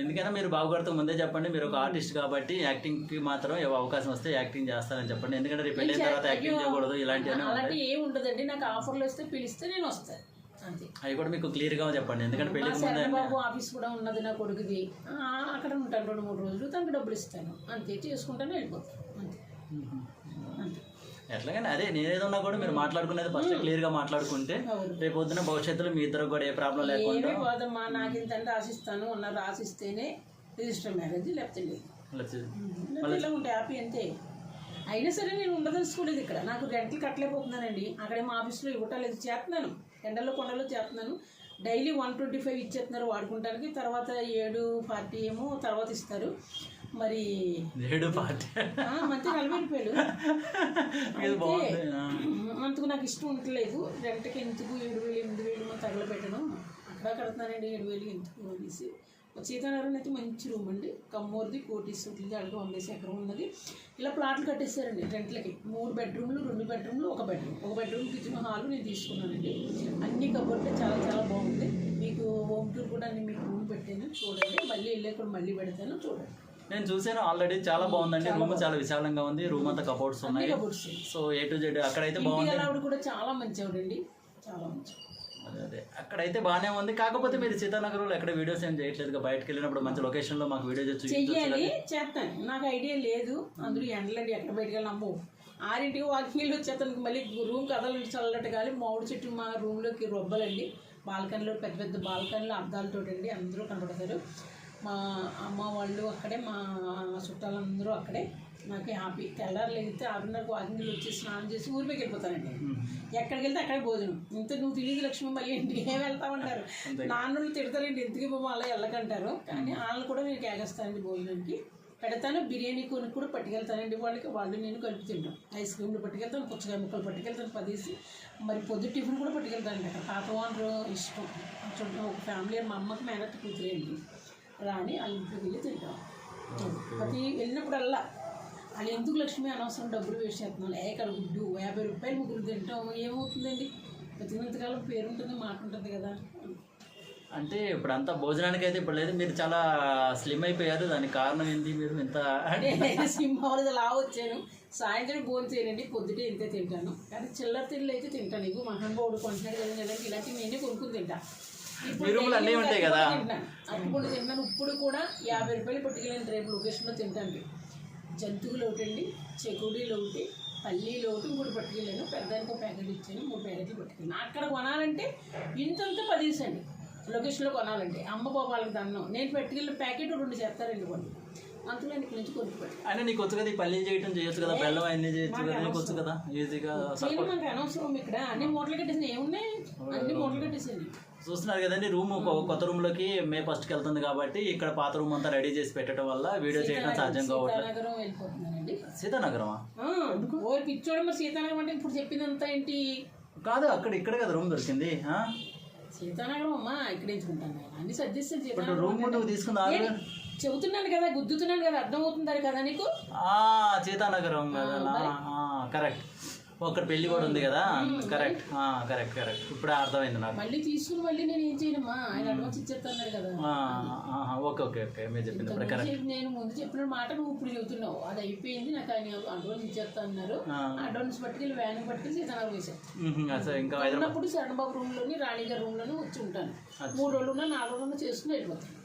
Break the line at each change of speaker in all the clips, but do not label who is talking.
ఎందుకైనా మీరు బాగుపడుతూ ముందే చెప్పండి, మీరు ఒక ఆర్టిస్ట్ కాబట్టి యాక్టింగ్కి మాత్రం అవకాశం వస్తే యాక్టింగ్ చేస్తారని చెప్పండి. ఎందుకంటే రేపు పెళ్ళైన తర్వాత యాక్టింగ్ చేయకూడదు ఇలాంటివన్నీ
అలాంటి ఏమి ఉండదండి. నాకు ఆఫర్లు వస్తే పిలిస్తే నేను వస్తాను అంతే.
అవి కూడా మీకు క్లియర్గా చెప్పండి. ఎందుకంటే పెళ్ళికి ముందే
బాబు ఆఫీస్ కూడా ఉన్నది నా కొడుకుది, అక్కడ ఉంటాను 2-3 రోజులు, తనకి డబ్బులు ఇస్తాను అంతే, చేసుకుంటాను వెళ్ళిపోతాను అంతే అంతే.
ఎట్లాగని అదే నేనేదన్నా కూడా మీరు మాట్లాడుకునేది ఫస్ట్ క్లియర్గా మాట్లాడుకుంటే రేపు పొద్దున భవిష్యత్తులో మీ ఇద్దరు కూడా ఏ ప్రాబ్లం లేకుండా.
ఏమీ పోదమ్మా, నాకు ఇంతంటే రాసిస్తాను ఉన్న రాసిస్తేనే రిజిస్టర్ మ్యారేజ్, లేకపోతే లేదు. ఇలా ఉంటే హ్యాపీ అంతే. అయినా సరే నేను ఉండదలుచుకోలేదు ఇక్కడ, నాకు రెంట్లు కట్టలేకపోతున్నానండి. అక్కడేమో ఆఫీస్లో ఇవ్వటాలేదు, చేస్తున్నాను ఎండల్లో కొండల్లో చేస్తున్నాను. డైలీ 125 ఇచ్చేస్తున్నారు వాడుకుంటానికి, తర్వాత 740 ఏమో తర్వాత ఇస్తారు. మరి
740
మంత్ 40 రూపాయలు అంతకు నాకు ఇష్టం ఉండలేదు. రెంట్కి ఎందుకు 7,000 8,000 తగలబెట్టడం, అక్కడ కడుతున్నానండి 7,000 ఎందుకు అనేసి. సీతానగరం అయితే మంచి రూమ్ అండి, కమ్మూరిది కోటీశ్వరులది, అడుగు 100 ఎకరం ఉన్నది. ఇలా ప్లాట్లు కట్టేశారండి రెంట్లకి. 3 బెడ్రూమ్లు 2 బెడ్రూమ్లు 1 బెడ్రూమ్, 1 బెడ్రూమ్ కిచెన్ హాల్ నేను తీసుకున్నానండి. అన్ని కబోర్డ్లు చాలా చాలా బాగుంది. మీకు హోమ్ టూర్ కూడా అన్ని మీకు రూమ్ పెట్టాను చూడండి, మళ్ళీ వెళ్ళే కూడా మళ్ళీ పెడతాను చూడండి.
నేను చూసాను ఆల్రెడీ, చాలా బాగుందండి. రూమ్ చాలా విశాలంగా ఉంది, రూమ్ అంతా కబోర్డ్స్ ఉన్నాయి. సో A to Z అక్కడైతే బాగుంది.
ఆవిడ కూడా చాలా మంచి ఆవిడండి, చాలా మంచి.
అదే అక్కడైతే బాగానే ఉంది. కాకపోతే మీరు సీతానగర్లో ఎక్కడ వీడియోస్ ఏం చేయట్లేదు, బయటకు వెళ్ళినప్పుడు మంచి లొకేషన్లో మాకు వీడియో
చెయ్యాలి చేస్తాను, నాకు ఐడియా లేదు. అందరూ ఎండలండి, ఎక్కడ బయటకు వెళ్ళి అమ్మో 6ంటికి వాకింగ్ వచ్చేస్తానికి మళ్ళీ రూమ్ కథలు చల్లట కానీ మామిడి చెట్టు మా రూమ్లోకి రొబ్బలండి. బాల్కనీలో పెద్ద పెద్ద బాల్కనీలో అద్దాలతోటండి, అందరూ కనబడతారు. మా అమ్మ వాళ్ళు అక్కడే, మా చుట్టాలందరూ అక్కడే. నాకు హ్యాపీ. తెల్లారు లేగితే 6:30 వాకింగ్లు వచ్చి స్నానం చేసి ఊరిలోకి వెళ్ళిపోతానండి. ఎక్కడికి వెళ్తే అక్కడే భోజనం. ఇంత నువ్వు తినేది లక్ష్మి మళ్ళీ ఇంటికి ఏం వెళ్తామంటారు, నాన్నలు తిడతారండి, ఎందుకు బొమ్మ అలా వెళ్ళకంటారు. కానీ వాళ్ళని కూడా నేను కేగేస్తానండి, భోజనానికి పెడతాను. బిర్యానీ కొని కూడా పట్టుకెళ్తానండి వాళ్ళకి, వాళ్ళు నేను కలిపి తింటాం. ఐస్ క్రీమ్లు పట్టుకెళ్తాను, పుచ్చకాయ ముక్కలు పట్టుకెళ్తాను 10. మరి పొద్దు టిఫిన్ కూడా పట్టుకెళ్తానండి. అక్కడ పాత వాళ్ళు ఇష్టం ఒక ఫ్యామిలీ, మా అమ్మకి మేనత్త కూతురేంటి రాని వాళ్ళ ఇంటికి వెళ్ళి తింటాం. ప్రతి వెళ్ళినప్పుడల్లా వాళ్ళు ఎందుకు లక్ష్మి అనవసరం డబ్బులు వేస్ట్ చేస్తున్నాను, ఏకడ గుడ్డు 50 రూపాయలు ముగ్గురు తింటాం ఏమవుతుందండి, బతికినంతకాలం పేరు ఉంటుంది, మాట ఉంటుంది కదా.
అంటే ఇప్పుడు అంతా భోజనానికి అయితే ఇప్పుడు లేదు, మీరు చాలా స్లిమ్ అయిపోయారు. దానికి కారణం ఏంటి? మీరు ఇంత
స్లిమ్ అవ్వలేదు, లా వచ్చాను. సాయంత్రం భోజనం చేయనండి, పొద్దుటే ఇంతే తింటాను. కానీ చిల్లర తిండి అయితే తింటాను. ఇవి మహానుభావుడు కొంటున్నాడు కదా, ఇలాంటివి నేనే కొనుక్కుని తింటాను.
అన్నీ ఉంటాయి కదా,
అప్పుడు తింటాను. ఇప్పుడు కూడా 50 రూపాయలు పట్టుకెళ్ళండి, రేపు లొకేషన్లో తింటాను. జంతువులు ఒకటండి, చెకుడీలు ఒకటి, పల్లీలు ఒకటి, 3 పట్టుకెళ్ళాను. పెద్దానికి 1 ప్యాకెట్ ఇచ్చాను, 3 ప్యాకెట్లు పట్టుకెళ్ళాను. అక్కడ కొనాలంటే ఇంతంతా 10 అండి, లొకేషన్లో కొనాలంటే. అమ్మ బాబాలకు దండం, నేను పట్టుకెళ్ళిన ప్యాకెట్ 2 చేస్తారండి వాళ్ళు. అంతలో ఇక్కడ నుంచి కొనుక్కోండి.
అయినా నీకు వచ్చు కదా, ఈ పల్లీలు చేయటం చేయొచ్చు కదా, బెల్లం అన్నీ చేయొచ్చు కదా, నీకు వచ్చు కదా ఈజీగా.
నేను మనకు అనవసరం, ఇక్కడ అన్ని మూటలు కట్టేసి ఏమున్నాయి, అన్ని మూటలు కట్టేసింది.
చూస్తున్నారు కదండి, రూమ్ కొత్త రూమ్లోకి మే 1st వెళ్తుంది కాబట్టి ఇక్కడ పాత రూమ్ అంతా రెడీ చేసి పెట్టడం వల్ల వీడియో చేయడం సాధ్యం కావట్లేదు.
సీతానగరం వెళ్ళిపోతున్నానండి.
సీతానగరమా?
పిచ్చోడు. మరి సీతానగరం అంటే ఇప్పుడు చెప్పిందంతా ఏంటి
కాదు, ఇక్కడ కదా రూమ్ దొరికింది.
సీతానగరం అమ్మా, ఇక్కడ ఎంచుకుంటాను అన్ని సజెస్ట్
రూమ్ నువ్వు తీసుకుందా?
చెబుతున్నాను కదా, గుద్దుతున్నాను కదా, అర్థం అవుతుంది కదా నీకు.
సీతానగరం కదా, కరెక్ట్. ఒక్కడ పెళ్లి కూడా ఉంది కదా, కరెక్ట్ కరెక్ట్ కరెక్ట్. ఇప్పుడు అర్థమైంది నాకు.
మళ్ళీ తీసుకుని మళ్ళీ నేను ఏం చేయనమ్మా, ఆయన అడ్వాన్స్ ఇచ్చేస్తాను కదా.
ఓకే ఓకే ఓకే, మీరు చెప్పింది ఇప్పుడు కరెక్ట్.
నేను ముందు చెప్పిన మాట నువ్వు ఇప్పుడు చెబుతున్నావు, అది అయిపోయింది. నాకు ఆయన అడ్వాన్స్ ఇచ్చేస్తా అన్నారు. అడ్వాన్స్ పట్టుకెళ్ళి వ్యాన్ పట్టుకెళ్ళి సీతానగరం వేసాను.
ఇంకా
ఉన్నప్పుడు శరణబాబు రూమ్లోని, రాణిగారి రూమ్లోని వచ్చి ఉంటాను. 3 రోజులు ఉన్నా 4 రోజులు ఉన్నా చేసుకుని వెళ్ళిపోతాను.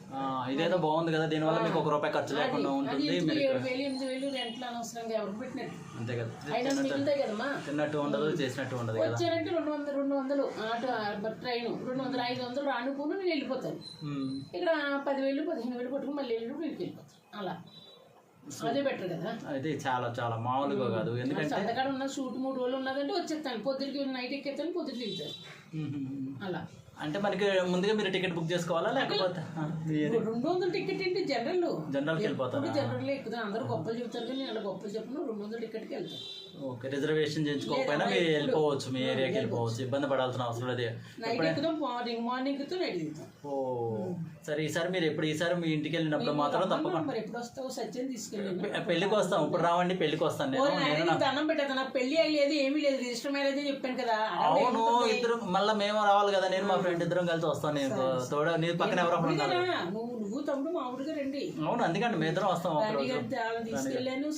ఇదేదో బాగుంది కదా, దీనివల్ల మీకు ₹1 ఖర్చు లేకుండా ఉంటుంది.
7,000 8,000 రెంట్లు అనవసరంగా ఎవరికి పెట్టినట్టు.
అంతే కదా,
అయినా మిగులుతాయి కదమ్మా,
తిన్నట్టు ఉండదు చేసినట్టు ఉండదు.
వచ్చారంటే 200 ఆటో ట్రైన్ 200 500 రానుకోను నేను వెళ్ళిపోతాను. ఇక్కడ 10,000 15,000 పట్టుకుని మళ్ళీ వెళ్ళినప్పుడు ఇంటికి వెళ్ళిపోతాను. అలా అదే బెటర్ కదా.
అయితే చాలా చాలా మామూలుగా కాదు, ఎందుకంటే
సంతకాడ ఉన్న షూట్ 3 రోజులు ఉన్నదంటే వచ్చేస్తాను. పొద్దుకి నైట్ ఎక్కేస్తాను, పొద్దుకి దిగుతాను. అలా
అంటే మనకి ముందుగా మీరు టికెట్ బుక్ చేసుకోవాలా లేకపోతే
200 టికెట్ ఏంటి, జనరల్కి
వెళ్ళిపోతాను.
జనరల్ ఎక్కుతాను. అందరూ గొప్పలు చెప్తారు కానీ నేను అలా గొప్పలు చెప్పను. 200 టికెట్కి వెళ్తాను.
ఓకే, రిజర్వేషన్ చేయించుకోకపోయినా మీరు వెళ్ళిపోవచ్చు, మీ ఏరియాకి వెళ్ళిపోవచ్చు, ఇబ్బంది పడాల్సిన అవసరం లేదు.
నైట్ ఎక్కుతాం, మార్నింగ్ ఎక్కుతాం, నైట్ దిగుతాం.
ఓ సరే, ఈసారి మీ ఇంటికి వెళ్ళినప్పుడు మాత్రం తప్పకుండా
మరి ఎప్పుడు వస్తావు? సత్యం తీసుకెళ్ళి
పెళ్లికి వస్తాం. ఇప్పుడు రావండి, పెళ్లికి వస్తాను నేను.
దండం పెట్టదు, నాకు పెళ్లి అయ్యలేదు, ఏమీ లేదు, రిజిస్టర్ మ్యారేజ్ అని చెప్పాను కదా.
అవును, ఇద్దరు మళ్ళీ మేము రావాలి కదా, నేను మా ఫ్రెండ్ ఇద్దరం కలిసి వస్తాను. నేను తోడ నీ పక్కన ఎవరో ఉన్నారు.
నువ్వు తమ్ముడు మామూలుగా రండి.
అవును, అందుకంటే మేము ఇద్దరం వస్తాం.
తీసుకెళ్ళాను.